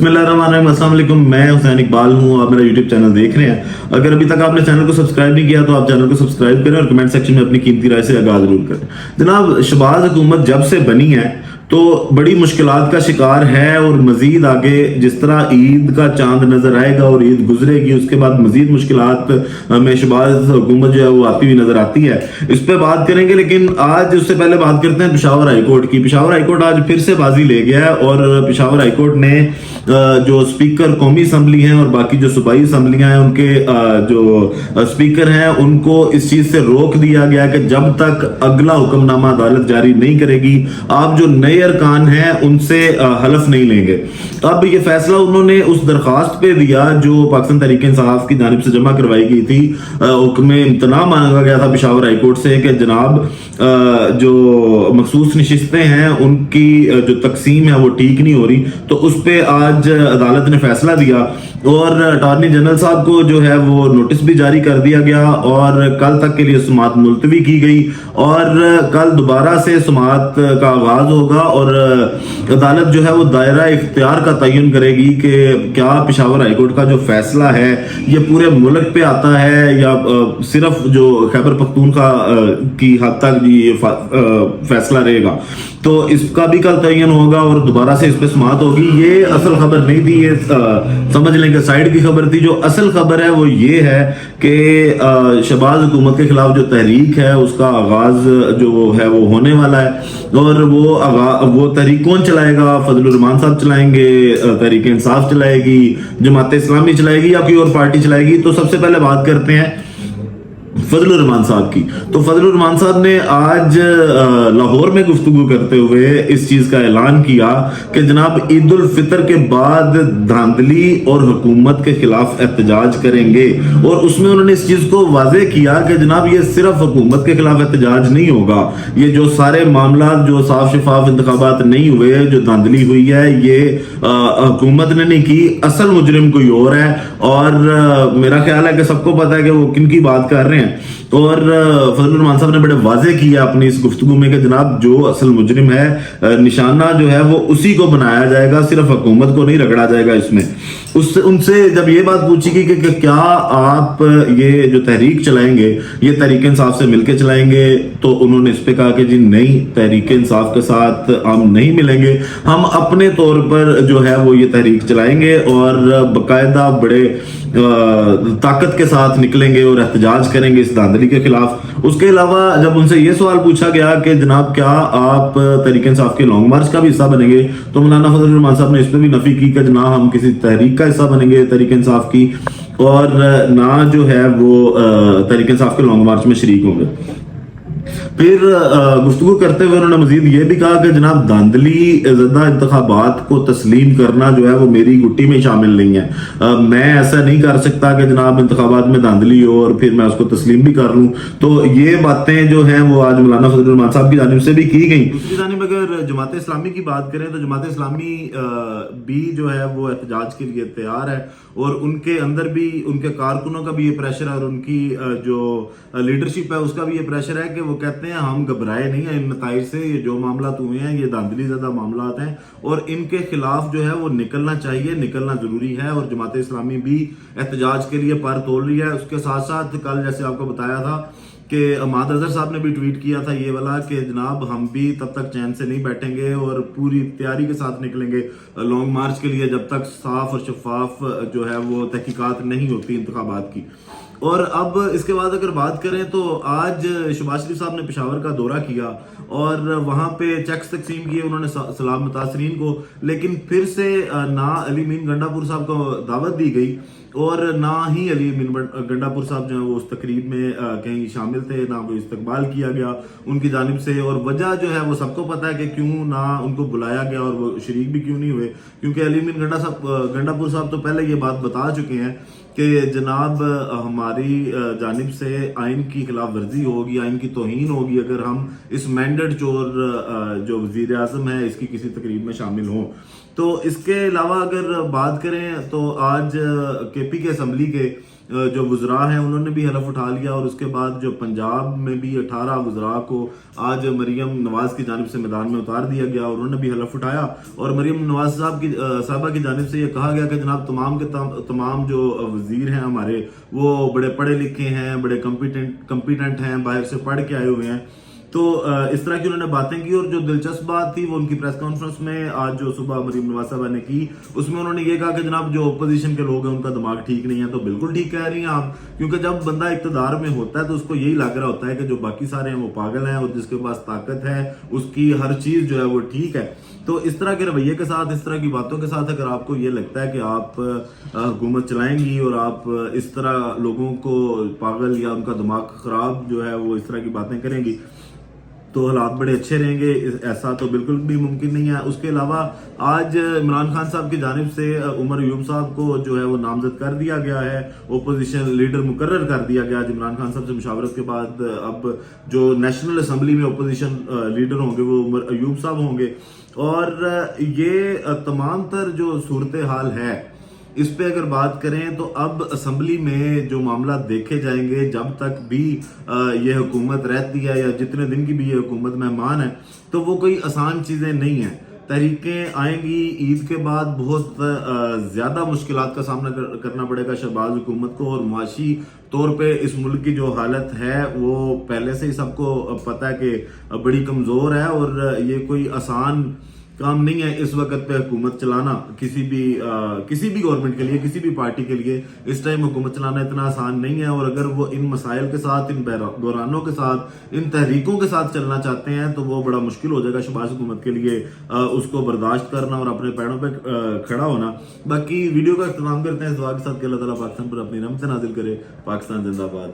बिस्मिल्लाहिर्रहमानिर्रहीम, अस्सलाम वालेकुम। मैं हुसैन इकबाल हूँ। आप मेरा यूट्यूब चैनल देख रहे हैं। अगर अभी तक आपने चैनल को सब्सक्राइब नहीं किया तो आप चैनल को सब्सक्राइब करें और कमेंट सेक्शन में अपनी कीमती राय से आगाह जरूर करें। जनाब, शहबाज हुकूमत जब से बनी है तो बड़ी मुश्किलात का शिकार है और मजीद आगे जिस तरह ईद का चांद नजर आएगा और ईद गुजरेगी उसके बाद मजीद मुश्किलात में शहबाज हुकूमत जो है वो आती हुई नजर आती है। इस पे बात करेंगे, लेकिन आज उससे पहले बात करते हैं पेशावर हाईकोर्ट की। पेशावर हाईकोर्ट आज फिर से बाजी ले गया है और पेशावर हाईकोर्ट ने जो स्पीकर कौमी असम्बली हैं और बाकी जो सूबाई असम्बलियां हैं उनके जो स्पीकर हैं उनको इस चीज से रोक दिया गया कि जब तक अगला हुक्मनामा अदालत जारी नहीं करेगी आप जो नए अरकान हैं उनसे हलफ नहीं लेंगे। अब ये फैसला उन्होंने उस दरखास्त पे दिया जो पाकिस्तान तहरीक इंसाफ की जानिब से जमा करवाई गई थी। हुक्म इम्तना मांगा गया था पेशावर हाईकोर्ट से कि जनाब जो मखसूस नशिस्तें हैं उनकी जो तकसीम है वो ठीक नहीं हो रही, तो उस पर आज अदालत ने फैसला दिया और अटॉर्नी जनरल साहब को जो है वो नोटिस भी जारी कर दिया गया और कल तक के लिए सुमात मुलतवी की गई और कल दोबारा से सुमात का आगाज होगा और अदालत जो है वो दायरा इख्तियार का तयन करेगी कि क्या पेशावर हाईकोर्ट का जो फैसला है ये पूरे मुल्क पे आता है या सिर्फ जो खैबर पख्तूनख्वा की हद तक ये फैसला रहेगा। तो इसका भी कल तयन होगा और दोबारा से इस पे समात होगी। ये असल खबर नहीं थी, ये समझ लें कि साइड की खबर थी। जो असल खबर है वो ये है कि शहबाज हुकूमत के खिलाफ जो तहरीक है उसका आगाज जो है वो होने वाला है और वो तहरीक कौन चलाएगा? फजलुर रहमान साहब चलाएंगे, तहरीक इंसाफ चलाएगी, जमात इस्लामी चलाएगी या कोई और पार्टी चलाएगी? तो सबसे पहले बात करते हैं फजलुर रहमान साहब की। तो फजलुर रहमान साहब ने आज लाहौर में गुफ्तगू करते हुए इस चीज का ऐलान किया कि जनाब ईद उल फितर के बाद धांधली और हुकूमत के खिलाफ एहतजाज करेंगे और उसमें उन्होंने इस चीज को वाजे किया कि जनाब ये सिर्फ हुकूमत के खिलाफ एहतजाज नहीं होगा, ये जो सारे मामला जो साफ शफाफ इंतखाबात नहीं हुए, जो धांधली हुई है, ये हुकूमत ने नहीं की, असल मुजरिम कोई और है। और मेरा ख्याल है कि सबको पता है कि वो किन की बात कर रहे हैं और फजलुर रहमान साहब ने बड़े वाजे किया अपनी इस गुफ्तगू में कि जनाब जो असल मुजरिम है निशाना जो है वो उसी को बनाया जाएगा, सिर्फ हुकूमत को नहीं रगड़ा जाएगा इसमें। उससे उनसे जब ये बात पूछी गई कि क्या आप ये जो तहरीक चलाएंगे ये तहरीक इंसाफ से मिलकर चलाएंगे, तो उन्होंने इस पे कहा कि जी नहीं, तहरीक इंसाफ के साथ हम नहीं मिलेंगे, हम अपने तौर पर जो है वो ये तहरीक चलाएंगे और बाकायदा बड़े ताकत के साथ निकलेंगे और एहतजाज करेंगे इस धांधली के खिलाफ। उसके अलावा जब उनसे ये सवाल पूछा गया कि जनाब क्या आप तहरीक इंसाफ के लॉन्ग मार्च का भी हिस्सा बनेंगे, तो मौलाना फजलुर रहमान साहब ने इस पर भी नफी की कि जनाब हम किसी तहरीक का हिस्सा बनेंगे तहरीक इंसाफ की और ना जो है वो तहरीक इंसाफ के लॉन्ग मार्च में शरीक होंगे। फिर गुफ्तगू करते हुए उन्होंने मजीद ये भी कहा कि जनाब धांधली ज़दा इंतखाबात को तस्लीम करना जो है वो मेरी गुट्टी में शामिल नहीं है। मैं ऐसा नहीं कर सकता कि जनाब इंतखाबात में धांधली हो और फिर मैं उसको तस्लीम भी कर लूँ। तो ये बातें जो हैं वो आज मौलाना फजलुर रहमान साहब की जानिब से भी की गई। दूसरी जानिब अगर जमात इस्लामी की बात करें तो जमात इस्लामी भी जो है वो एहतजाज के लिए तैयार है और उनके अंदर भी उनके कारकुनों का भी ये प्रेशर है और उनकी जो लीडरशिप है उसका भी ये प्रेशर है कि वो कहते हैं हम घबराए नहीं हैं इन नताइज से, ये जो मामला हुए हैं ये धांधली ज़्यादा मामला हैं और इनके खिलाफ जो है वो निकलना चाहिए, निकलना जरूरी है और जमात इस्लामी भी एहतजाज के लिए पर तोल रही है। उसके साथ साथ कल जैसे आपको बताया था कि अहमद अजहर साहब ने भी ट्वीट किया था ये वाला कि जनाब हम भी तब तक चैन से नहीं बैठेंगे और पूरी तैयारी के साथ निकलेंगे लॉन्ग मार्च के लिए जब तक साफ और शफाफ जो है वो तहकीकात नहीं होती इंतखाबात की। और अब इसके बाद अगर बात करें तो आज शहबाज शरीफ साहब ने पेशावर का दौरा किया और वहां पे चेक्स तकसीम किए उन्होंने सलाम मुतासरीन को, लेकिन फिर से ना अली मीन गंडापुर साहब को दावत दी गई और ना ही अली मीन गंडापुर साहब जो है वो उस तकरीब में कहीं शामिल थे, ना कोई इस्तकबाल किया गया उनकी जानिब से। और वजह जो है वो सबको पता है कि क्यों ना उनको बुलाया गया और वो शरीक भी क्यों नहीं हुए, क्योंकि अली मीन गंडापुर साहब तो पहले ये बात बता चुके हैं कि जनाब हमारी जानिब से आइन की खिलाफ वर्जी होगी, आइन की तौहीन होगी अगर हम इस मैंडेट चोर जो वजीर आजम है इसकी किसी तकरीब में शामिल हों। तो इसके अलावा अगर बात करें तो आज केपी के असम्बली के जो वज़रा हैं उन्होंने भी हलफ उठा लिया, और उसके बाद जो पंजाब में भी 18 वज़रा को आज मरीम नवाज़ की जानिब से मैदान में उतार दिया गया, और उन्होंने भी हलफ उठाया। और मरीम नवाज़ साहबा की जानिब से ये कहा गया कि जनाब तमाम के तमाम जो वज़ीर हैं हमारे वो बड़े पढ़े लिखे हैं, बड़े कम्पिटेंट हैं, बाहर से पढ़ के आए हुए हैं। तो इस तरह की उन्होंने बातें की। और जो दिलचस्प बात थी वो उनकी प्रेस कॉन्फ्रेंस में आज जो सुबह मरीम नवाज साहबा ने की, उसमें उन्होंने ये कहा कि जनाब जो अपोजिशन के लोग हैं उनका दिमाग ठीक नहीं है। तो बिल्कुल ठीक कह रही हैं आप, क्योंकि जब बंदा इक्तदार में होता है तो उसको यही लग रहा होता है कि जो बाकी सारे हैं वो पागल हैं, और जिसके पास ताकत है उसकी हर चीज जो है वो ठीक है। तो इस तरह के रवैये के साथ, इस तरह की बातों के साथ अगर आपको ये लगता है कि आप हुकूमत चलाएंगी और आप इस तरह लोगों को पागल या उनका दिमाग खराब जो है वो इस तरह की बातें करेंगी, तो हालात बड़े अच्छे रहेंगे, ऐसा तो बिल्कुल भी मुमकिन नहीं है। उसके अलावा आज इमरान खान साहब की जानिब से उमर अयूब साहब को जो है वो नामजद कर दिया गया है, ओपोजिशन लीडर मुकर्रर कर दिया गया। आज इमरान खान साहब से मुशावरत के बाद अब जो नेशनल असम्बली में ओपोजिशन लीडर होंगे वो उमर अयूब साहब होंगे। और ये तमाम तर जो सूरत हाल है इस पे अगर बात करें तो अब असम्बली में जो मामला देखे जाएंगे, जब तक भी ये हुकूमत रहती है या जितने दिन की भी ये हुकूमत मेहमान है, तो वो कोई आसान चीज़ें नहीं हैं। तहरीकें आएंगी ईद के बाद, बहुत ज़्यादा मुश्किलात का सामना करना पड़ेगा शहबाज हुकूमत को। और मुआशी तौर पे इस मुल्क की जो हालत है वो पहले से ही सबको पता है कि बड़ी कमज़ोर है, और ये कोई आसान काम नहीं है इस वक्त पे हुकूमत चलाना। किसी भी गवर्नमेंट के लिए, किसी भी पार्टी के लिए इस टाइम हुकूमत चलाना इतना आसान नहीं है। और अगर वो इन मसाइल के साथ, इन बहरानों के साथ, इन तहरीकों के साथ चलना चाहते हैं तो वो बड़ा मुश्किल हो जाएगा शहबाज हुकूमत के लिए उसको बर्दाश्त करना और अपने पैरों पे खड़ा होना। बाकी वीडियो का इख्तिताम करते हैं इस दुआ के साथ कि अल्लाह ताला पाकिस्तान पर अपनी रहमत नाजिल करे। पाकिस्तान जिंदाबाद।